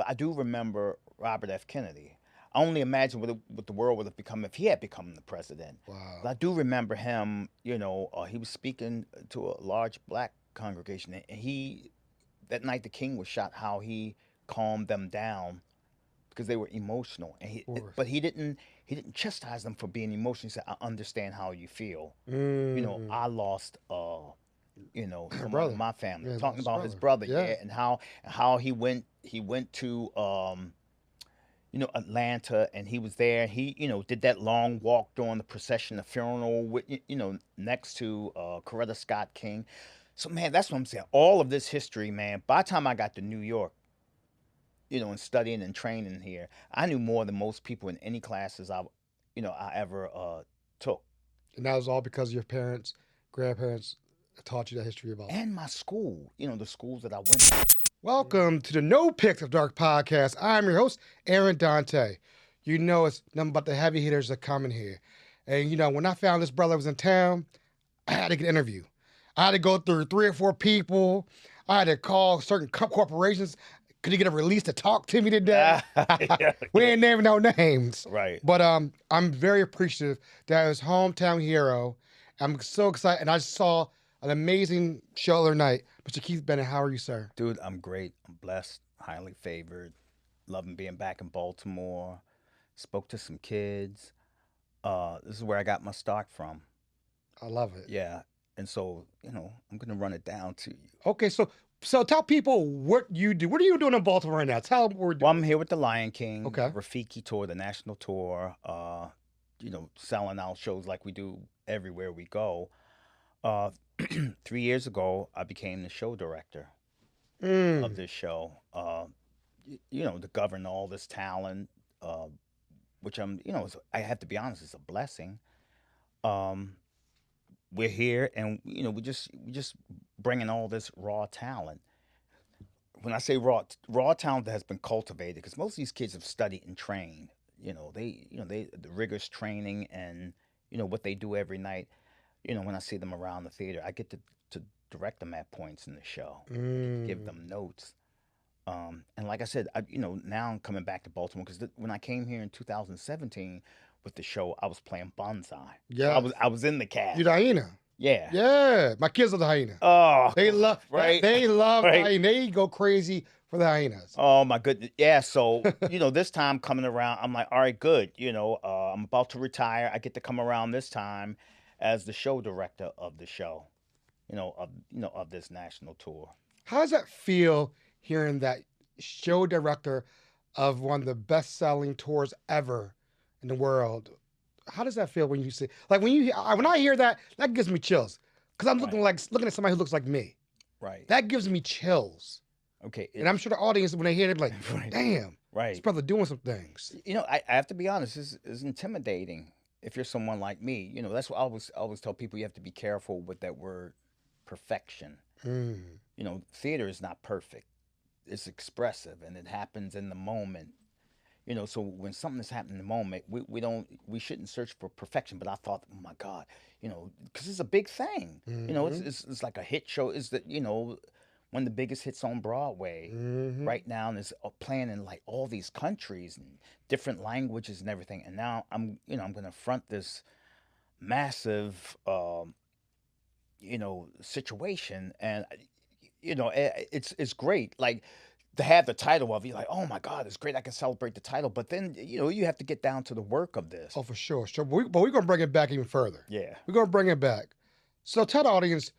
I do remember Robert F. Kennedy. I only imagine what the world would have become if he had become the president. Wow. But I do remember him. He was speaking to a large black congregation, and he that night the king was shot. How he calmed them down because they were emotional, and Of course. but he didn't chastise them for being emotional. He said, "I understand how you feel. Mm. I lost someone in Brother. my family." Yeah, Talking lost about his brother. brother, Yeah. yeah, and how he went to Atlanta, and he was there. He did that long walk during the procession, the funeral, with next to Coretta Scott King. So man, that's what I'm saying. All of this history, man. By the time I got to New York, and studying and training here, I knew more than most people in any classes I ever took. And that was all because your parents, grandparents taught you that history about. And my school, the schools that I went to. Welcome to the No Picks of Dark podcast. I'm your host, Aaron Dante. You know it's nothing but the heavy hitters that come in here. And when I found this brother was in town, I had to get an interview. I had to go through 3 or 4 people. I had to call certain corporations. Could you get a release to talk to me today? Yeah, We yeah. ain't naming no names. Right. But I'm very appreciative that his hometown hero. I'm so excited. And I saw an amazing show the other night. Mr. Keith Bennett, how are you, sir? Dude, I'm great. I'm blessed, highly favored. Loving being back in Baltimore. Spoke to some kids. This is where I got my start from. I love it. Yeah. And so, I'm gonna run it down to you. Okay, so tell people what you do. What are you doing in Baltimore right now? Tell them what we're Well, doing. I'm here with the Lion King, Okay. Rafiki Tour, the national tour. Selling out shows like we do everywhere we go. Uh, 3 years ago, I became the show director of Mm. this show. To govern all this talent, which I have to be honest, it's a blessing. Um, we're here, and we just bringing all this raw talent. When I say raw talent that has been cultivated, because most of these kids have studied and trained. They the rigorous training and what they do every night. When I see them around the theater, I get to direct them at points in the show. I get to give Mm. them notes. And like I said, now I'm coming back to Baltimore because when I came here in 2017 with the show, I was playing bonsai. So Yes. I was in the You the cast. hyena. Yeah. Yeah. My kids are the hyena. Oh, They love right, they love the right. hyena. They go crazy for the hyenas. Oh my goodness. Yeah. So this time coming around, I'm like, all right, good. I'm about to retire. I get to come around this time as the show director of the show. Of this national tour. How does that feel hearing that show director of one of the best selling tours ever in the world? How does that feel when you see when I hear that, that gives me chills. Because I'm looking at somebody who looks like me. Right. That gives me chills. Okay. And I'm sure the audience, when they hear it, they're like, Right. damn, this Right. brother doing some things. I have to be honest. This is intimidating if you're someone like me. That's what I always tell people. You have to be careful with that word, perfection. Mm. Theater is not perfect. It's expressive, and it happens in the moment. So when something is happening in the moment, we shouldn't search for perfection. But I thought, oh my God, because it's a big thing. Mm-hmm. It's like a hit show. Is that one of the biggest hits on Broadway Mm-hmm. right now, and is playing in like all these countries and different languages and everything. And now I'm going to front this massive situation, and it's great. Like to have the title of you, like, oh my God, it's great. I can celebrate the title, but then you have to get down to the work of this. Oh, for sure. Sure. But we're going to bring it back even further. Yeah. We're going to bring it back. So tell the audience,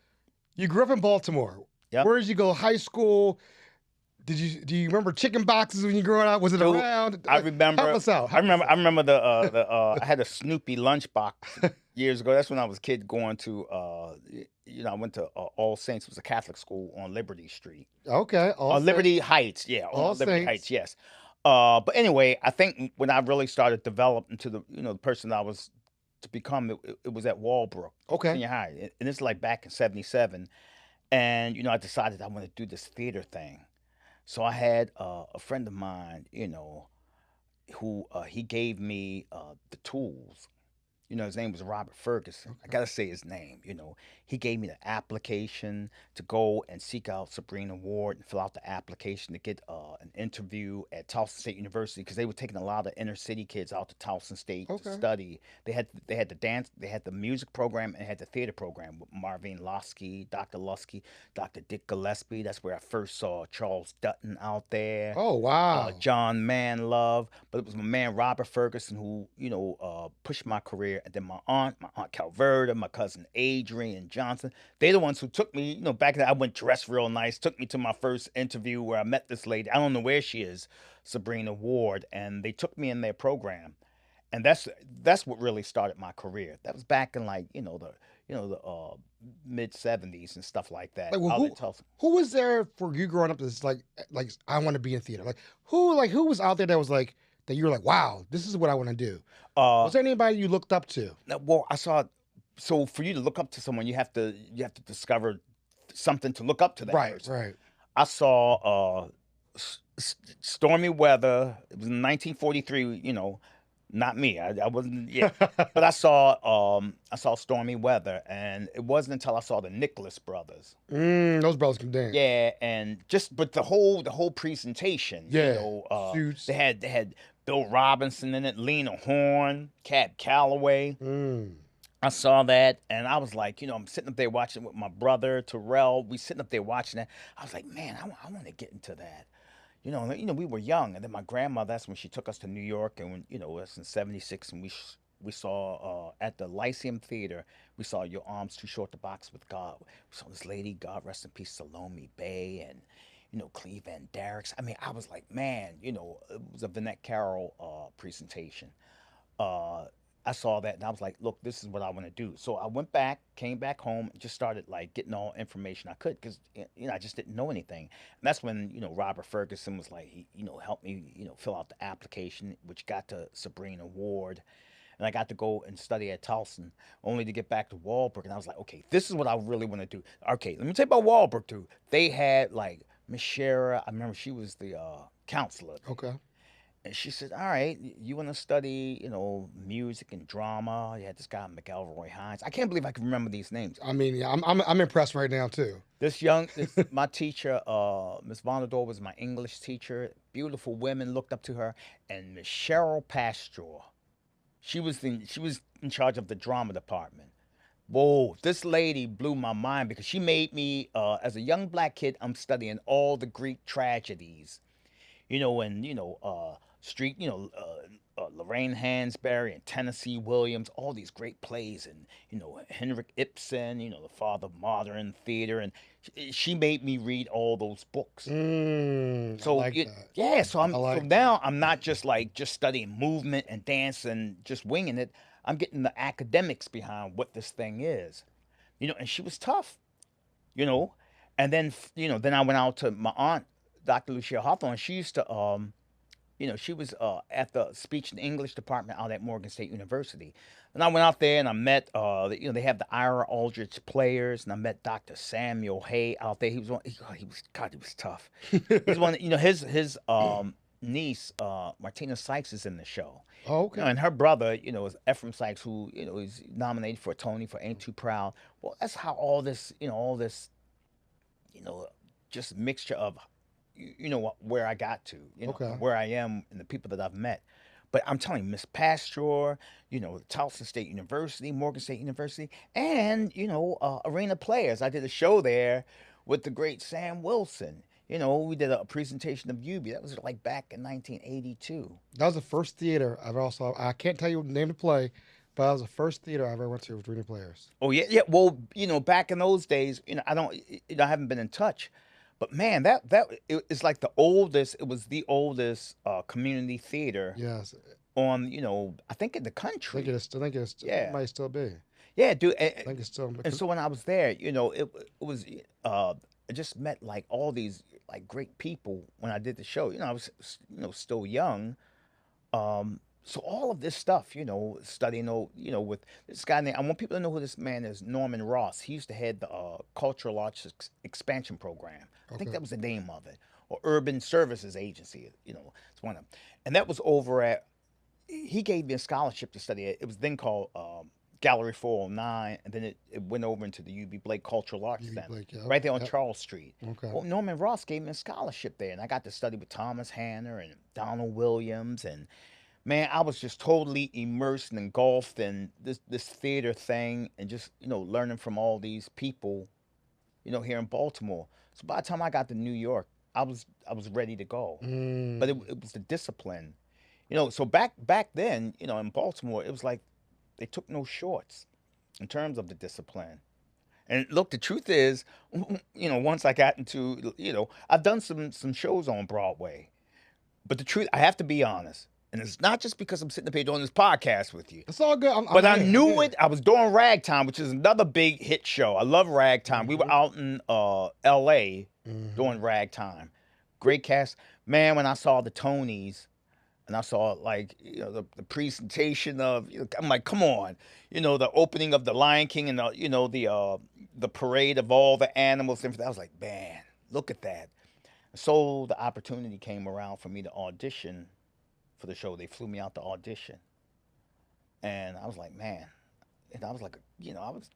you grew up in Baltimore. Yep. Where did you go? High school? Do you remember chicken boxes when you grew up? Was it Dude, around? I remember. Help us out. I remember the I had a Snoopy lunchbox years ago. That's when I was a kid going to I went to All Saints. It was a Catholic school on Liberty Street. Okay. On Liberty Heights, yeah. All On Liberty Saints. Heights, yes. But anyway, I think when I really started developing to the person I was to become, it was at Walbrook Okay. Senior High, and this is like back in '77. And I decided I want to do this theater thing. So I had a friend of mine, who he gave me the tools, You know, his name was Robert Ferguson. I Okay. gotta say his name. You know, he gave me the application to go and seek out Sabrina Ward and fill out the application to get an interview at Towson State University because they were taking a lot of inner city kids out to Towson State to Okay. study. They had the dance, they had the music program, and they had the theater program with Marvin Lusky, Dr. Dick Gillespie. That's where I first saw Charles Dutton out there. Oh wow. John Manlove, but it was my man Robert Ferguson who, pushed my career. And then my aunt Calverta, my cousin Adrian Johnson, they're the ones who took me, back then I went dressed real nice, took me to my first interview where I met this lady. I don't know where she is, Sabrina Ward, and they took me in their program. And that's what really started my career. That was back in like, the mid 70s and stuff like that. Like, well, Out at Tulsa. who was there for you growing up? That's like I want to be in theater. Like who was out there that was like that you were like, wow, this is what I want to do. Uh Was there anybody you looked up to? well, I saw. So for you to look up to someone, you have to discover something to look up to that Right, person. right. I saw Stormy Weather. It was in 1943. Not me. I wasn't. Yeah, but I saw Stormy Weather, and it wasn't until I saw the Nicholas brothers. Those brothers can dance. Yeah, and just but the whole presentation. Yeah. Suits. They had Bill Robinson in it, Lena Horne, Cab Calloway. Mm. I saw that and I was like, I'm sitting up there watching it with my brother Terrell. We sitting up there watching that. I was like, man, I want to get into that. We were young, and then my grandmother. That's when she took us to New York, and when it was in '76, and we saw at the Lyceum Theater. We saw Your Arms Too Short to Box with God. We saw this lady, God rest in peace, Salome Bay, and Cleve Van Derricks. I mean, I was like, man, it was a Vinette Carroll presentation. uh, I saw that and I was like, look, this is what I want to do. So I went back, came back home, and just started like getting all information I could because I just didn't know anything. And that's when Robert Ferguson was like, he, helped me fill out the application, which got to Sabrina Ward, and I got to go and study at Towson, only to get back to Walbrook. And I was like, okay, this is what I really want to do. Okay, let me tell you about Walbrook too. They had like Miss Shara. I remember she was the counselor there. Okay. And she said, "All right, you want to study, music and drama?" You had this guy McElroy Hines. I can't believe I can remember these names. I mean, yeah, I'm impressed right now too. My teacher, Miss Vonador, was my English teacher. Beautiful women looked up to her, and Miss Cheryl Pastor. She was in charge of the drama department. Whoa, this lady blew my mind because she made me, as a young black kid, I'm studying all the Greek tragedies, and Street, Lorraine Hansberry and Tennessee Williams, all these great plays, and Henrik Ibsen, the father of modern theater, and she made me read all those books. I So like that. yeah, so I so like that. now I'm not just studying movement and dance and just winging it. I'm getting the academics behind what this thing is, and she was tough, you know. And then then I went out to my aunt, Dr. Lucia Hawthorne. She used to she was at the speech and English department out at Morgan State University. And I went out there and I met they have the Ira Aldrich players, and I met Dr. Samuel Hay out there. He was one he was God, he was tough. He's one, his niece, Martina Sykes, is in the show. Oh, okay. And her brother, is Ephraim Sykes, who, is nominated for a Tony for Ain't Too Proud. Well, that's how all this, you know, just mixture of, where I got to, Okay. where I am and the people that I've met. But I'm telling you, Miss Pastor, Towson State University, Morgan State University, and, Arena Players. I did a show there with the great Sam Wilson. We did a presentation of Yubi. That was like back in 1982. That was the first theater I've also. I can't tell you the name of the play, but that was the first theater I ever went to with Reading Players. Oh yeah, yeah. Well, back in those days, I don't, I haven't been in touch, but man, it's like the oldest. It was the oldest community theater Yes, on, I think in the I think country. it is. I think it's. It Yeah, might still be. yeah, dude. I think it's still. And so when I was there, it was I just met like all these like great people when I did the show. I was still young. So all of this stuff, studying, with this guy named, I want people to know who this man is, Norman Ross. He used to head the Cultural Arts Expansion Program. I think Okay. that was the name of it, or Urban Services Agency. It's one of them, and that was over at he gave me a scholarship to study it. It was then called Gallery 409, and then it went over into the UB Blake Cultural Arts You Center, Blake, yep, right there on yep. Charles Street. Okay. Well, Norman Ross gave me a scholarship there, and I got to study with Thomas Hanner and Donald Williams, and man, I was just totally immersed and engulfed in this theater thing, and just learning from all these people, here in Baltimore. So by the time I got to New York, I was ready to go, but Mm. it was the discipline. So back then, in Baltimore, it was like they took no shorts in terms of the discipline. And look, the truth is, once I got into, I've done some shows on Broadway, but the truth, I have to be honest, and it's not just because I'm sitting up here doing this podcast with you, It's all good. I'm but I here. I'm knew here. it. I was doing Ragtime, which is another big hit show. I love Ragtime. We were out in L.A. Mm-hmm. doing Ragtime. Great cast, man. When I saw the Tonys, and I saw like the presentation of I'm like, come on, the opening of the Lion King and the parade of all the animals and everything. I was like, man, look at that. So the opportunity came around for me to audition for the show. They flew me out to audition, and I was like, man, and I was like, I was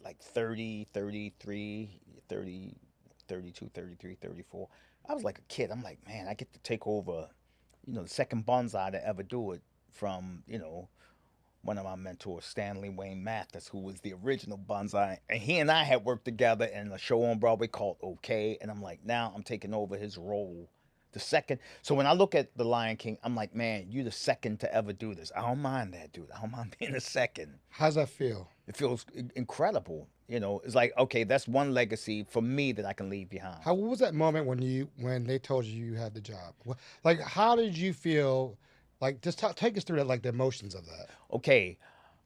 like 30, 33, 30, 32, 33, 34. I was like a kid. I'm like, man, I get to take over, the second bonsai to ever do it from, one of my mentors, Stanley Wayne Mathis, who was the original bonsai. And he and I had worked together in a show on Broadway called Okay. And I'm like, now I'm taking over his role. The second. So when I look at The Lion King, I'm like, man, you're the second to ever do this. I don't mind that, dude. I don't mind being the second. How's that feel? It feels incredible. It's like, okay, that's one legacy for me that I can leave behind. What was that moment when they told you had the job? Like, how did you feel? Like, just take us through that, like the emotions of that. Okay,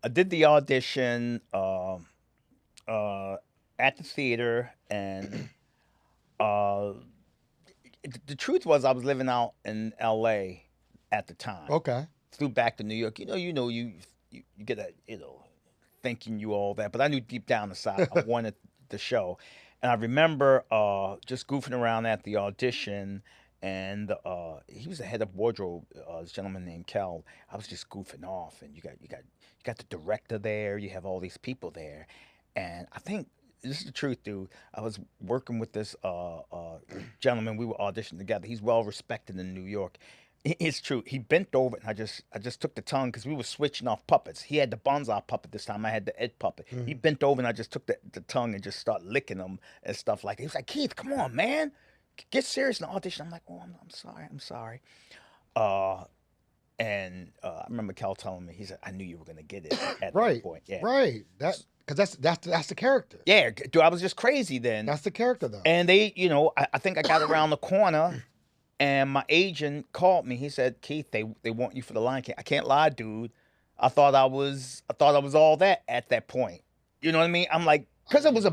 I did the audition uh, at the theater, and uh, the truth was I was living out in L.A. at the time. Okay. Flew back to New York. You get a thinking you all that, but I knew deep down inside I wanted the show, and I remember just goofing around at the audition. And he was the head of wardrobe, this gentleman named Kel. I was just goofing off, and you got the director there. You have all these people there, and I think this is the truth, dude. I was working with this gentleman. We were auditioning together. He's well respected in New York. It's true. He bent over, and I just took the tongue because we were switching off puppets. He had the bonsai puppet this time. I had the Ed puppet. He Mm. bent over, and I just took the tongue and just started licking him and stuff like that. He was like, Keith, come on, man, get serious in the audition. I'm like, oh, I'm sorry, I'm sorry. Uh, and I remember Cal telling me, he said, I knew you were gonna get it at that Right. point. Yeah, Right. Because that's the character. yeah, dude, I was just crazy then. That's the character, though. And they, I think I got around the corner, and my agent called me. He said, Keith, they want you for the Lion King. I can't lie, dude. I thought I was all that at that point. You know what I mean? I'm like, because it was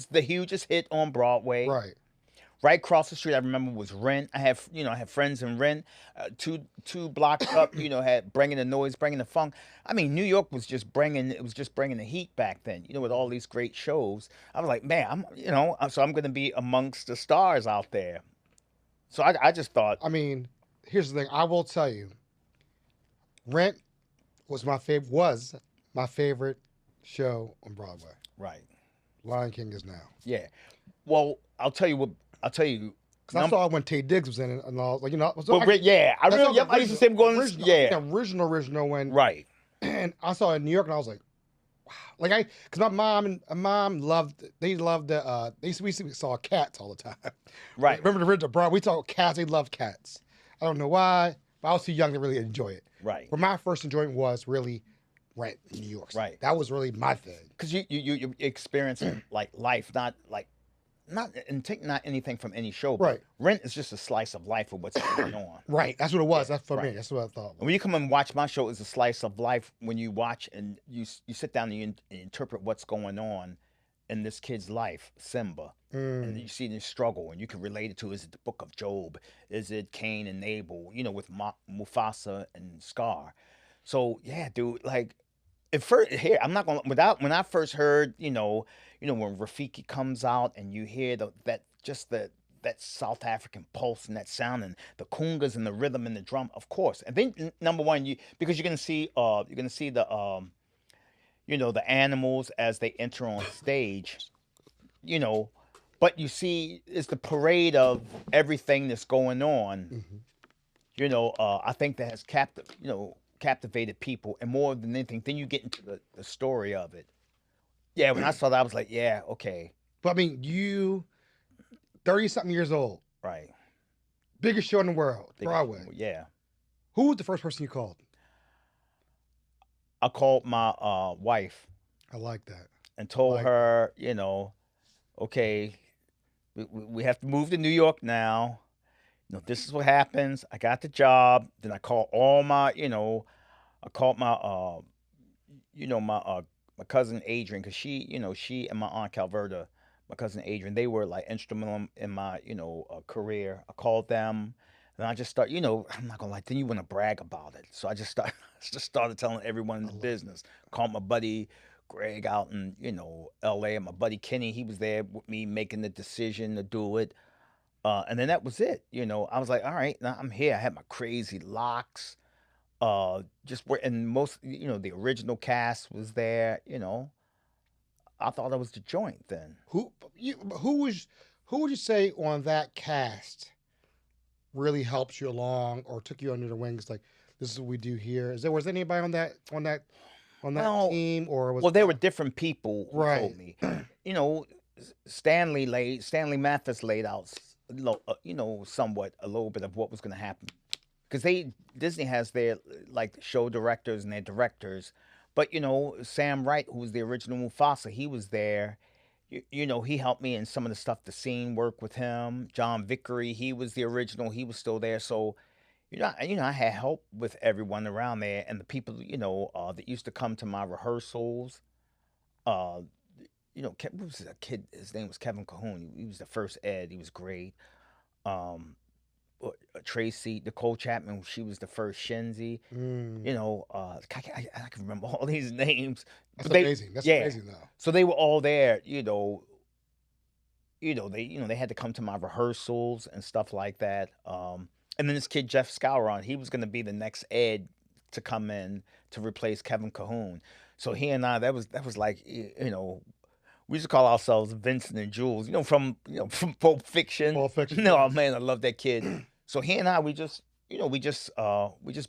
the hugest hit on Broadway. Right. Right across the street, I remember was Rent. I have friends in Rent, two blocks up. Had Bringing the Noise, Bringing the Funk. I mean, New York was just bringing the heat back then. With all these great shows. I was like, man, so I'm gonna be amongst the stars out there. So I just thought, I mean, here's the thing. I will tell you, Rent was my favorite show on Broadway. right, Lion King is now. yeah. Well, I'll tell you what. I'll tell you. Because I saw it when Tay Diggs was in it, and all, like, Yeah, I saw really, the yep, I used to see him going. original, Yeah, original when, right, and I saw it in New York, and I was like, wow. Like, because my mom loved, they loved we saw cats all the time. right, Remember the original Broadway? We saw cats, they loved cats. I don't know why, but I was too young to really enjoy it. right. But my first enjoyment was really Rent in New York. Right. That was really my thing. Because you're experiencing like life, not anything from any show, but Right. Rent is just a slice of life of what's going on. Right. That's what it was. That's for me. right. That's what I thought. When you come and watch my show, it's a slice of life when you watch and you sit down and you interpret what's going on in this kid's life, Simba, and you see this struggle, and you can relate it to, is it the Book of Job? Is it Cain and Abel? With Mufasa and Scar. So yeah, dude, like at first here, I'm not gonna without when I first heard, when Rafiki comes out and you hear that just that South African pulse and that sound and the congas and the rhythm and the drum, of course. And then number one, you because you're gonna see the the animals as they enter on stage, you know, but you see it's the parade of everything that's going on. Hmm. I think that has captivated people, and more than anything, then you get into the story of it. Yeah, when I saw that, I was like, yeah, okay, But I mean, you 30 something years old, right. biggest show in the world, Biggest, Broadway. yeah. Who was the first person you called? I called my wife I like that. and I told like that. her, okay, we have to move to New York now. This is what happens. I got the job. Then I called all my, I called my, my cousin Adrian, because she and my aunt Calverta, my cousin Adrian, they were like instrumental in my, career. I called them, and I just start, I'm not gonna lie. Then you want to brag about it, so I just start, just started telling everyone in I the love business. Called my buddy Greg out in, L.A. and my buddy Kenny, he was there with me making the decision to do it. And then that was it. I was like, all right, now I'm here. I had my crazy locks. Just where and most, the original cast was there. I thought I was the joint then. who would you say on that cast really helped you along or took you under the wings? Like, this is what we do here. Was anybody on that Well, team, or was well, there were that different people who right? told me. You know, Stanley Mathis laid out, somewhat a little bit of what was going to happen because Disney has their like show directors and their directors, but Sam Wright, who was the original Mufasa, he was there. He helped me in some of the stuff, the scene work with him. John Vickery, he was the original. He was still there, so I had help with everyone around there and the people that used to come to my rehearsals. Uh, what was a kid? His name was Kevin Cahoon. He was the first Ed. He was great. Um, Tracy, Nicole Chapman, she was the first Shenzi. Mm, I can remember all these names, that's but they, amazing. That's yeah. amazing, though. So they were all there. They had to come to my rehearsals and stuff like that. And then this kid Jeff Scouron, he was going to be the next Ed to come in to replace Kevin Cahoon. So he and I, that was like we used to call ourselves Vincent and Jules, from Pulp Fiction. Pulp Fiction, No, oh, yes. man, I love that kid. So he and I, we just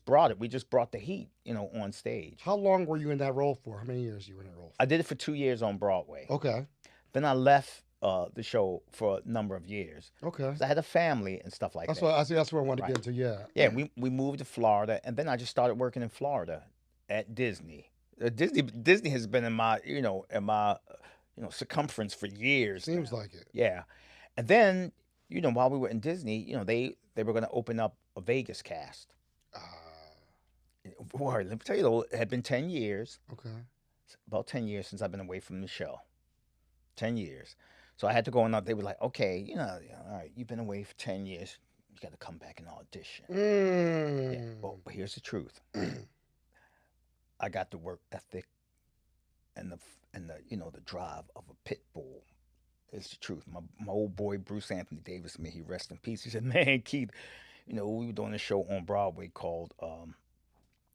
brought it. We just brought the heat, on stage. How long were you in that role for? How many years you were in that role I did it for 2 years on Broadway. for? Okay, Then I left the show for a number of years okay. 'cause I had a family and stuff like That's that. what I see. That's what I wanted to Right. get into. Yeah. Yeah, we moved to Florida, and then I just started working in Florida at Disney. Disney has been in my circumference for years Seems now. like it. Yeah, and then while we were in Disney, they were going to open up a Vegas cast. Uh, Boy, let me tell you though, it had been 10 years, okay. about 10 years since I've been away from the show. 10 years, so I had to go on. They were like, okay, all right, you've been away for 10 years. You got to come back and audition. Yeah, well, Mm. here's the truth. I got the work ethic and the drive of a pit bull. It's the truth. My old boy Bruce Anthony Davis, may he rest in peace. He said, "Man, Keith, we were doing a show on Broadway called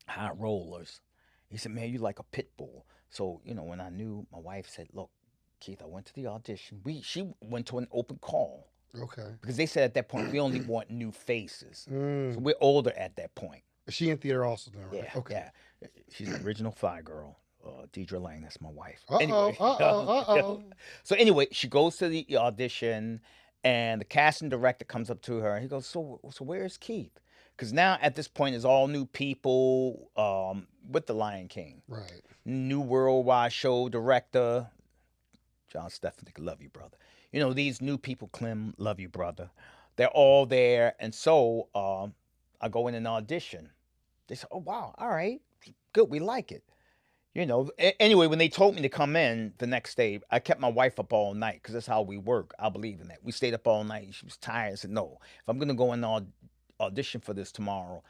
High Rollers." He said, "Man, you like a pit bull." So when I knew, my wife said, "Look, Keith, I went to the audition. She went to an open call Okay. because they said at that point we only want new faces. So Mm. we're older at that point." Is she in theater also now, right? Yeah, Okay. yeah. She's an original Fly Girl. Deidre Lang, that's my wife. Uh oh. Anyway, Uh oh. Uh oh. so anyway, she goes to the audition, and the casting director comes up to her, and he goes, "So where's Keith?" Because now at this point, it's all new people with the Lion King, Right. new worldwide show director, John Stefanick, love you, brother. These new people, Clem, love you, brother. They're all there, and so I go in an audition. They say, "Oh wow, all right, good, we like it." Anyway, when they told me to come in the next day, I kept my wife up all night because that's how we work. I believe in that. We stayed up all night. She was tired. I said, "No, if I'm gonna go in audition for this tomorrow,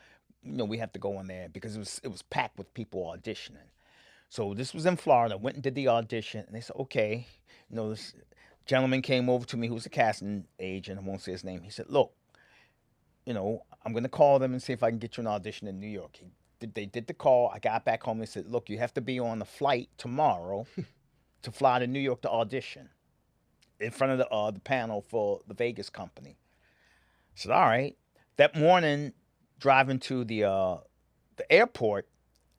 we have to go in there because it was packed with people auditioning." So this was in Florida. Went and did the audition, and they said, "Okay, this." Gentleman came over to me who was a casting agent. I won't say his name. He said, "Look, I'm gonna call them and see if I can get you an audition in New York." They did the call. I got back home. They said, "Look, you have to be on the flight tomorrow to fly to New York to audition in front of the panel for the Vegas company." I said, "All right." That morning, driving to the airport,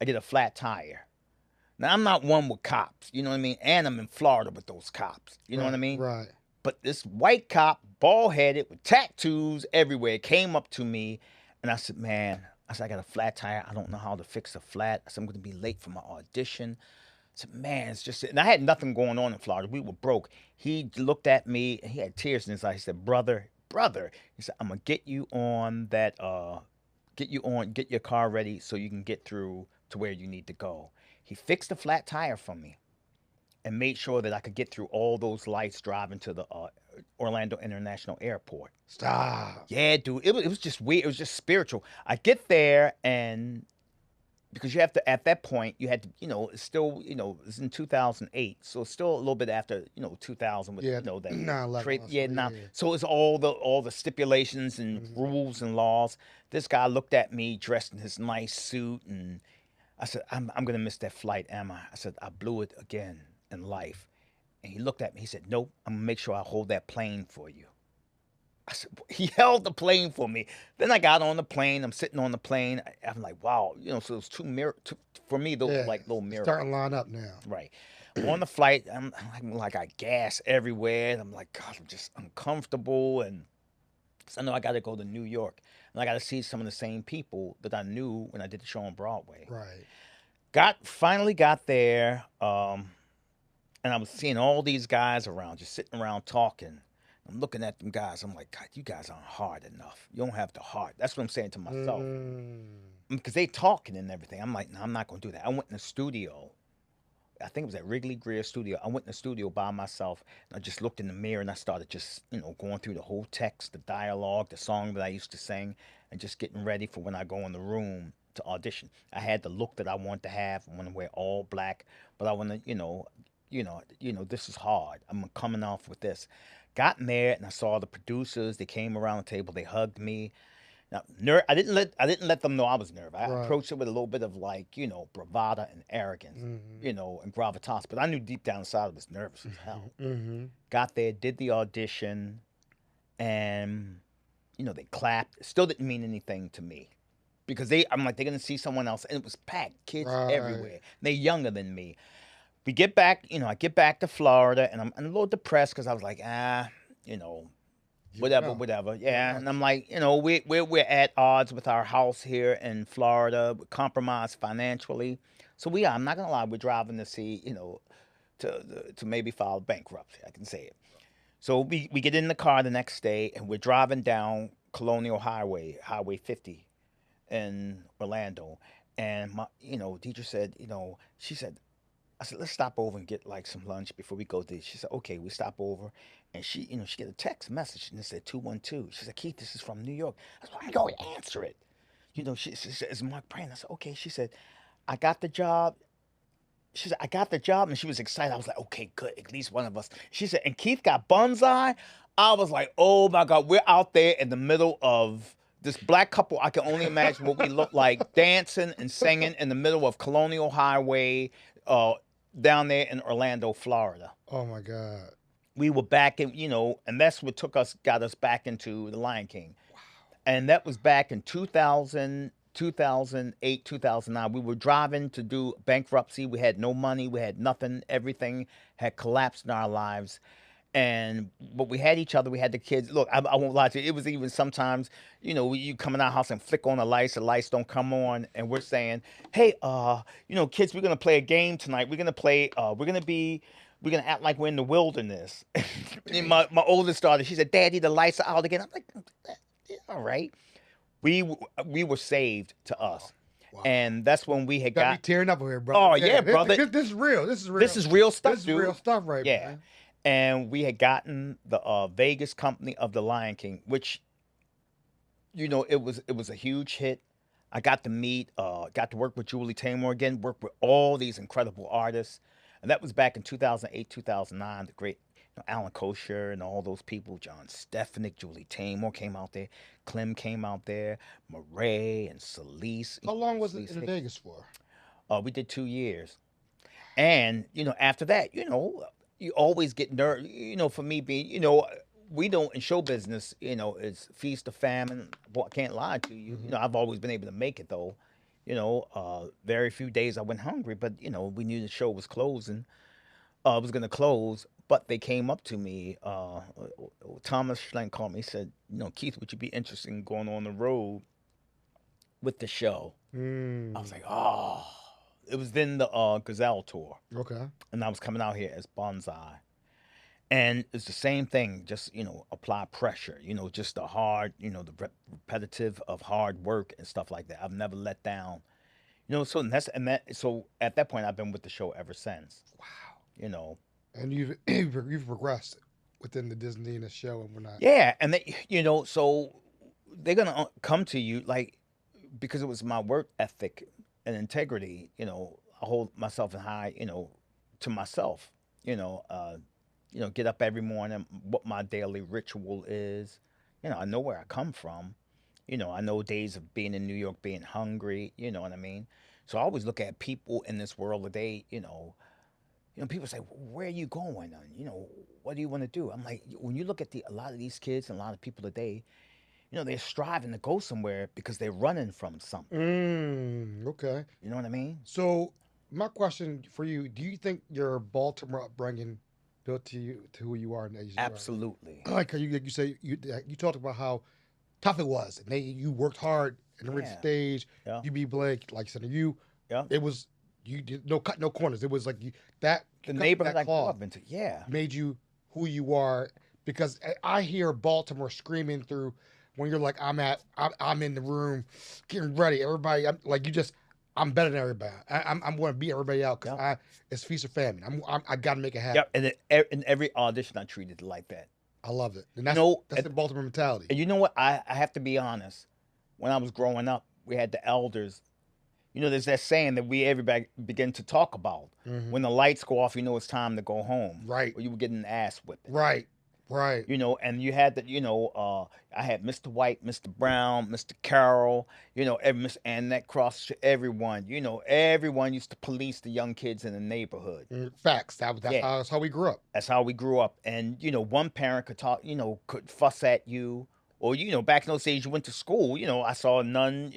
I get a flat tire. Now I'm not one with cops, you know what I mean? And I'm in Florida with those cops, you know what I Right, mean? right. But this white cop, bald headed, with tattoos everywhere, came up to me, and I said, "Man," I said, "I got a flat tire. I don't know how to fix a flat." I said, "I'm gonna be late for my audition." I said, "Man, it's just," and I had nothing going on in Florida. We were broke. He looked at me and he had tears in his eyes. He said, brother," he said, "I'm gonna get you on that get your car ready so you can get through to where you need to go." He fixed the flat tire for me and made sure that I could get through all those lights driving to the Orlando International Airport. Stop. Yeah, dude, it was just weird. It was just spiritual. I get there, and because you have to, at that point, you had to, it's still, it's in 2008, so it's still a little bit after, 2000 with, Yeah, that 9/11 trade. Yeah, also. now, Yeah. so it's all the stipulations and Mhm. rules and laws. This guy looked at me dressed in his nice suit, and I said, I'm gonna miss that flight, am I? I said, I blew it again in life. And he looked at me. He said, "Nope, I'm gonna make sure I hold that plane for you." I said, he held the plane for me. Then I got on the plane. I'm sitting on the plane. I'm like, wow, so it's for me, those were Yeah. like little It's starting to miracles. line up now. Right. On the flight, I'm like, I gas everywhere. I'm like, God, I'm just uncomfortable. And so I know I got to go to New York. And I got to see some of the same people that I knew when I did the show on Broadway. Right. Finally got there. And I was seeing all these guys around, just sitting around talking. I'm looking at them guys. I'm like, God, you guys aren't hard enough. You don't have the heart. That's what I'm saying to myself. Mm. Because they talking and everything. I'm like, no, I'm not going to do that. I went in the studio. I think it was at Wrigley Greer Studio. I went in the studio by myself. And I just looked in the mirror and I started just, going through the whole text, the dialogue, the song that I used to sing, and just getting ready for when I go in the room to audition. I had the look that I want to have. I want to wear all black, but I want to, this is hard. I'm coming off with this. Got in there and I saw the producers. They came around the table. They hugged me. Now, I didn't let them know I was nervous. I Right. approached it with a little bit of like, bravado and arrogance, Mhm. and gravitas. But I knew deep down inside I was nervous as hell. Mhm. Got there, did the audition, and they clapped. Still didn't mean anything to me because I'm like, they're gonna see someone else, and it was packed, kids Right. everywhere. They're younger than me. We get back, I get back to Florida, and I'm a little depressed because I was like, you know, You whatever, know. whatever. How Yeah, and I'm much? like, we're at odds with our house here in Florida, we're compromised financially. So we are. I'm not gonna lie, we're driving to see, to maybe file bankruptcy. I can say it. So we get in the car the next day, and we're driving down Colonial Highway, Highway 50 in Orlando. And teacher said, she said, I said, let's stop over and get like some lunch before we go there. She said, okay, we stop over. And she get a text message and it said 212. She said, Keith, this is from New York. I said, I'm going to answer it. She said, it's Mark Brand. I said, okay. She said, I got the job. She said, I got the job. And she was excited. I was like, okay, good. At least one of us. She said, and Keith got bonsai. I was like, oh my God, we're out there in the middle of this black couple. I can only imagine what we look like dancing and singing in the middle of Colonial Highway, uh, down there in Orlando, Florida. Oh my God. We were back in, and that's what got us back into The Lion King. And that was back in 2000, 2008, 2009. We were driving to do bankruptcy. We had no money. We had nothing. Everything had collapsed in our lives. But we had each other. We had the kids. Look, I won't lie to you. It was even sometimes, you come in our house and flick on the lights don't come on, and we're saying, "Hey, kids, we're gonna play a game tonight. We're gonna play. We're gonna act like we're in the wilderness." And Damn. my oldest daughter, she said, "Daddy, the lights are out again." I'm like, "Yeah, all right." We were saved to Wow. us, Wow. and that's when we had Got me got. tearing up over here, brother. Oh Yeah, yeah, brother. this is real. This is This real. is real stuff, This is real dude. stuff, right, Yeah. man? And we had gotten the Vegas company of The Lion King, which it was a huge hit. I got to work with Julie Taymor again, work with all these incredible artists, and that was back in 2008, 2009. The great Alan Kosher and all those people, John Stefanik, Julie Taymor came out there, Clem came out there, Murray and Celise, How long was it Celise in Hicks. Vegas for? We did 2 years. And, after that, you always get nervous. For me being, we don't, in show business, it's feast or famine. Well, I can't lie to you. Mm-hmm. I've always been able to make it though. Very few days I went hungry, but, we knew the show was closing. Was going to close, but they came up to me. Thomas Schlenk called me. He said, Keith, would you be interested in going on the road with the show? I was Mm. like, oh. It was then the Gazelle tour, Okay. and I was coming out here as Bonsai. And it's the same thing, just, apply pressure, just the hard, the repetitive of hard work and stuff like that. I've never let down, so so at that point, I've been with the show ever since, Wow. you know. And you've progressed within the Disney and the show and whatnot. Yeah. And they, so they're going to come to you like, because it was my work ethic and integrity, I hold myself in high, to myself, you know, uh, get up every morning, what my daily ritual is. I know where I come from. I know days of being in New York, being hungry, you know what I mean? So I always look at people in this world today, people say, where are you going? What do you want to do? I'm like, when you look at a lot of these kids and a lot of people today, they're striving to go somewhere because they're running from something. Okay. You know what I mean? So my question for you: do you think your Baltimore upbringing built you to who you are and as you are Absolutely. now? Like you say you talked about how tough it was, and you worked hard and the Yeah. stage. Yeah. You be Blake, like you said, you Yeah. it was you did no cut no corners. It was like you that The cut neighborhood that I grew cloth up into. Yeah. made you who you are because I hear Baltimore screaming through when you're like I'm in the room getting ready. Everybody, I'm like you just I'm better than everybody. I'm going to beat everybody out because Yep. it's feast or famine. I got to make it happen. Yep. And in every audition, I treated it like that. I love it, and You know, that's and, the Baltimore mentality. and you know what? I have to be honest. When I was growing up, we had the elders. There's that saying that we everybody begin to talk about. Hmm. When the lights go off, it's time to go home. Right, Or you were getting an ass whipping. right, right. And you had that, I had Mr. White, Mr. Brown, Mr. Carroll, and that cross to everyone. Everyone used to police the young kids in the neighborhood. Facts. Yeah, That's how we grew up. that's how we grew up. And, one parent could talk, could fuss at you. Or, back in those days, you went to school, I saw a nun,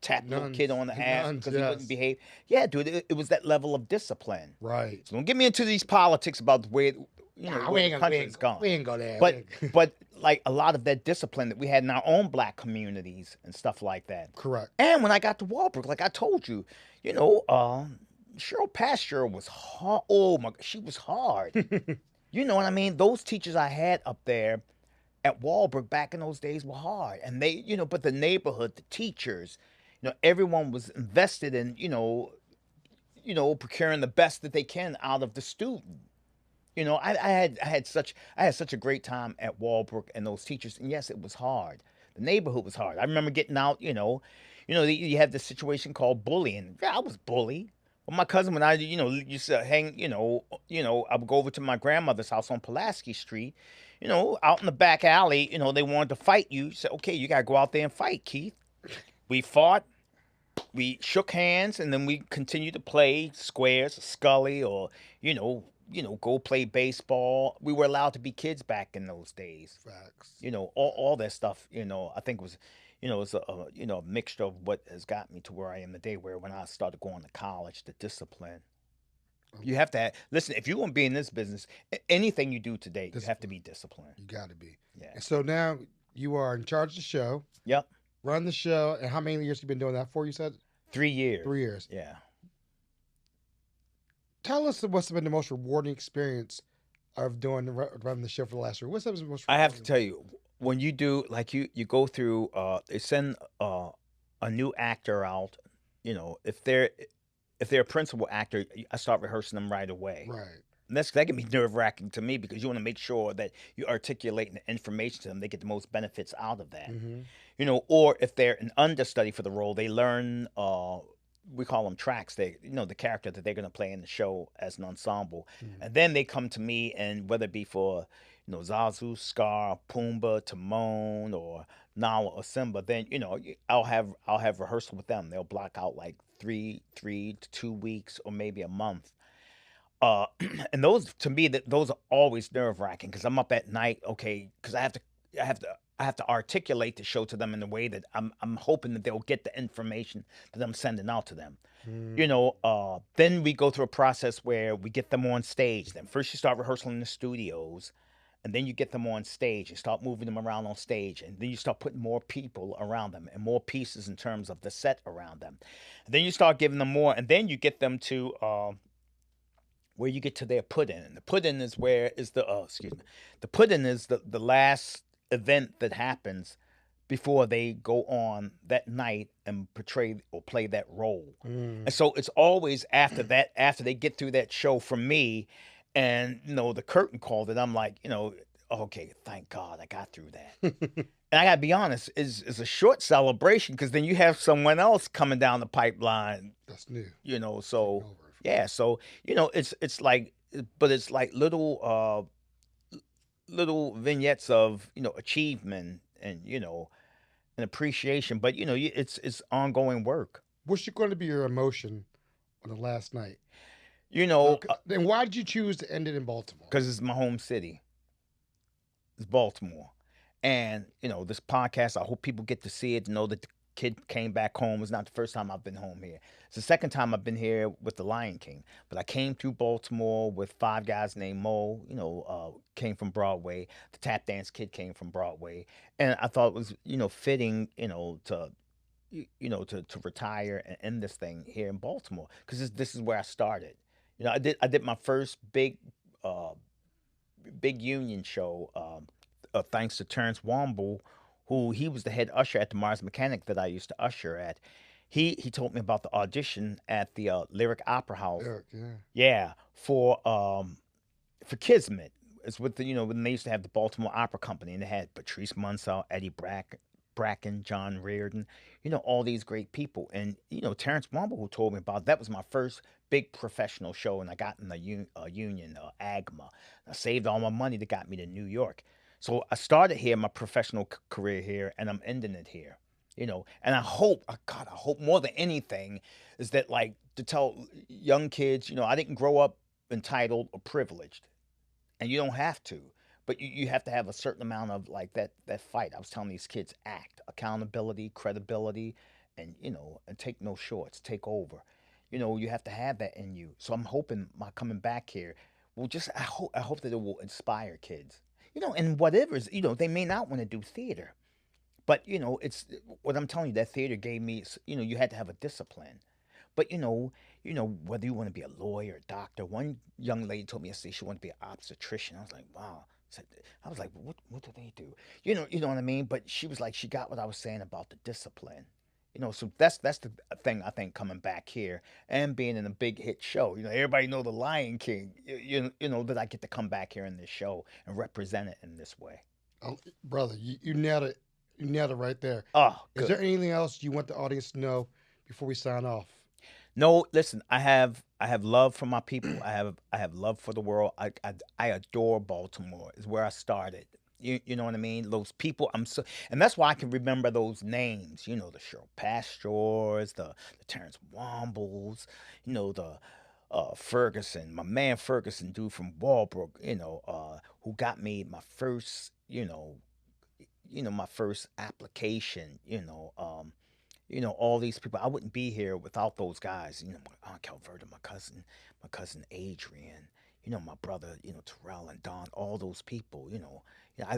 tap a little kid Nuns, on the ass nuns. because he wouldn't Yes. behave. Yeah, dude, it was that level of discipline. Right. So don't get me into these politics about the way, Nah, where the country's gone. we ain't go there. But but like a lot of that discipline that we had in our own black communities and stuff like that. Correct. And when I got to Walbrook, like I told you, Cheryl Pasture was hard. Oh my, she was hard. You know what I mean? Those teachers I had up there at Walbrook back in those days were hard, and they, but the neighborhood, the teachers, everyone was invested in, procuring the best that they can out of the student. I had such a great time at Walbrook and those teachers. And yes, it was hard. The neighborhood was hard. I remember getting out. You have this situation called bullying. Yeah, I was bullied. Well, my cousin, when I used to hang, I would go over to my grandmother's house on Pulaski Street. Out in the back alley. They wanted to fight you. So okay, you gotta go out there and fight, Keith. We fought. We shook hands, and then we continued to play squares, Scully, or go play baseball. We were allowed to be kids back in those days. Facts. All that stuff. I think was, it's a mixture of what has got me to where I am today. Where when I started going to college, the discipline. You have to listen. If you want to be in this business, anything you do today, you have to be disciplined. You got to be. Yeah. And so now you are in charge of the show, Yep. run the show, and how many years you been doing that for? You said 3 years. 3 years. Yeah. Tell us what's been the most rewarding experience of doing running the show for the last year. What's the most? I have to rewarding? tell you, when you do like you go through, they send a new actor out. If they're a principal actor, I start rehearsing them right away. Right. And that can be nerve wracking to me because you want to make sure that you articulate the information to them. They get the most benefits out of that. Mm-hmm. Or if they're an understudy for the role, they learn we call them tracks. They, the character that they're gonna play in the show as an ensemble, Mm. and then they come to me, and whether it be for Zazu, Scar, Pumbaa, Timon, or Nala or Simba, then I'll have rehearsal with them. They'll block out like three to 2 weeks or maybe a month. Uh, and those to me that those are always nerve wracking because I'm up at night. Okay, because I have to, I have to articulate the show to them in a way that I'm hoping that they'll get the information that I'm sending out to them. Mm. Then we go through a process where we get them on stage. Then first you start rehearsing in the studios, and then you get them on stage and start moving them around on stage, and then you start putting more people around them and more pieces in terms of the set around them. And then you start giving them more, and then you get them to where you get to their put-in. And the put-in is where is the excuse me. The put-in is the last event that happens before they go on that night and portray or play that role. Mm. And so it's always after that, after they get through that show from me, and the curtain call, that I'm like, okay, thank God I got through that. And I gotta be honest, is a short celebration because then you have someone else coming down the pipeline, That's new. so Taking over. yeah, so it's like, but it's like little vignettes of achievement and an appreciation, but it's ongoing work. What's going to be your emotion on the last night? You know, Then why did you choose to end it in Baltimore? because it's my home city. It's Baltimore, and this podcast. I hope people get to see it, to know that the kid came back home. It's not the first time I've been home here. It's the second time I've been here with the Lion King. But I came through Baltimore with five guys named Mo. Came from Broadway. The tap dance kid came from Broadway, and I thought it was fitting to retire and end this thing here in Baltimore because this is where I started. I did my first uh, big union show, thanks to Terrence Womble, who he was the head usher at the Mars Mechanic that I used to usher at. He told me about the audition at the Lyric Opera House. Eric, yeah. Yeah, for Kismet. It's with when they used to have the Baltimore Opera Company, and they had Patrice Munsell, Eddie Bracken, John Reardon, all these great people. And Terrence Womble, who told me about that, was my first big professional show, and I got in the union, AGMA. I saved all my money that got me to New York. So I started here, my professional career here, and I'm ending it here. And I hope, God, I hope more than anything is that, like, to tell young kids, I didn't grow up entitled or privileged, and you don't have to, but you have to have a certain amount of like that fight. I was telling these kids, act, accountability, credibility, and take no shorts, take over. You have to have that in you. So I'm hoping my coming back here will just, I hope that it will inspire kids. And whatever is, they may not want to do theater, but it's what I'm telling you, that theater gave me, you had to have a discipline. But whether you want to be a lawyer, a doctor. One young lady told me yesterday she wanted to be an obstetrician. I was like, wow. I was like, what do they do? You know what I mean? But she was like, she got what I was saying about the discipline. So that's the thing I think coming back here and being in a big hit show. Everybody know the Lion King. That I get to come back here in this show and represent it in this way. Brother, you nailed it. You nailed it right there. Oh, Is good. there anything else you want the audience to know before we sign off? No, listen. I have love for my people. I have love for the world. I adore Baltimore. Is where I started. You know what I mean? Those people. And that's why I can remember those names. The Cheryl Pastors, the Terrence Wombles. The Ferguson, my man Ferguson, dude from Walbrook. Who got me my first. My first application. All these people. I wouldn't be here without those guys. My Aunt Calverta, my cousin Adrian, my brother, Terrell and Don, all those people,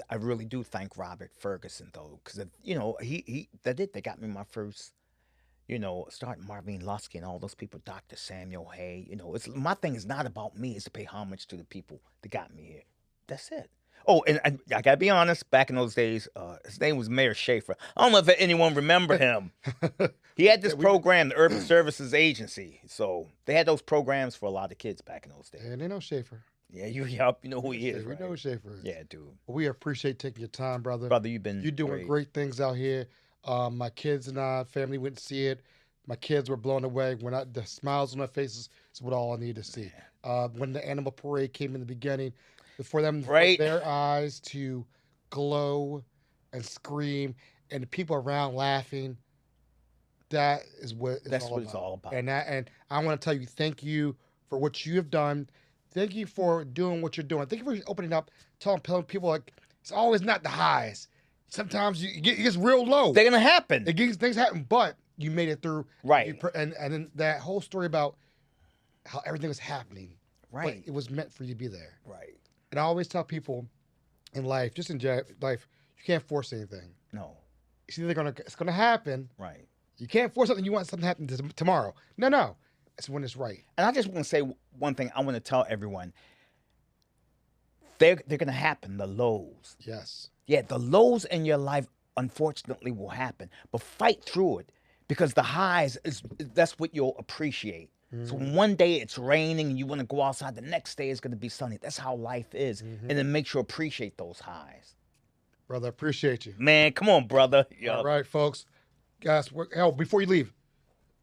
I really do thank Robert Ferguson though, because they got me my first, starting Marvin Lusky and all those people, Dr. Samuel Hay. It's my thing is not about me, it's to pay homage to the people that got me here. That's it. Oh, and I gotta be honest. Back in those days, his name was Mayor Schaefer. I don't know if anyone remember him. He had this Yeah, program, the Urban Services Agency. So they had those programs for a lot of kids back in those days. And they know Schaefer. Yeah, yup, you know who he is, We right? know who Schaefer is. Yeah, dude. Well, we appreciate taking your time, brother. Brother, you've been You're doing great. great things out here. My kids and I, family went to see it. My kids were blown away. The smiles on their faces is what all I need to see. When the animal parade came in the beginning, for Right. their eyes to glow and scream, and the people around laughing, that is what That's what it's all about. And I want to tell you, thank you for what you have done. Thank you for doing what you're doing. Thank you for opening up, telling people like it's always not the highs. Sometimes it gets real low. They're gonna happen. Things happen, but you made it through. Right. And then that whole story about how everything was happening. Right. But it was meant for you to be there. Right. And I always tell people in life, just in life, you can't force anything. No. It's gonna happen. Right. You can't force something you want something to happen tomorrow. No. It's when it's right. And I just want to say one thing. I want to tell everyone. They're gonna happen. The lows. Yes. Yeah, the lows in your life, unfortunately, will happen. But fight through it, because the highs that's what you'll appreciate. So one day it's raining and you want to go outside, the next day it's going to be sunny. That's how life is. And it makes you appreciate those highs. Brother, appreciate you. Man, come on, brother. Yo. All right, folks. Guys, before you leave,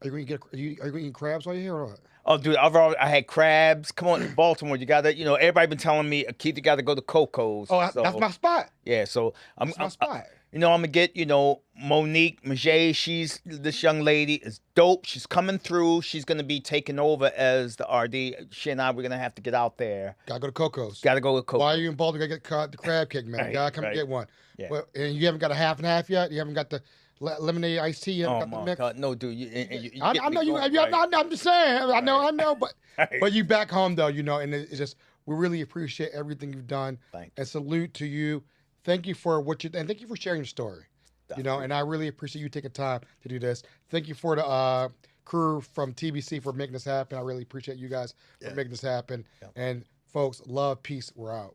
are you going to eat crabs while you're here or what? Oh, dude, I had crabs. Come on, Baltimore. You got to, everybody been telling me, Keith, you got to go to Coco's. Oh, that's my spot. Yeah, so That's my spot. I'm going to get, Monique Maget. This young lady is dope. She's coming through. She's going to be taking over as the RD. She and I, we're going to have to get out there. Gotta go to Coco's. Got to go to Coco's. Why are you in Baltimore? Gotta get the crab cake, man. Right, Gotta come right. get one. Yeah. Well, and you haven't got a half and half yet? You haven't got the lemonade iced tea? You haven't Oh, got the my mix? God. No, dude. I know you. I'm just saying. I know. But Right. but you back home though, and it's just we really appreciate everything you've done. Thank And salute to you. Thank you for and thank you for sharing your story. And I really appreciate you taking time to do this. Thank you for the crew from TBC for making this happen. I really appreciate you guys for making this happen. Yeah. And folks, love, peace. We're out.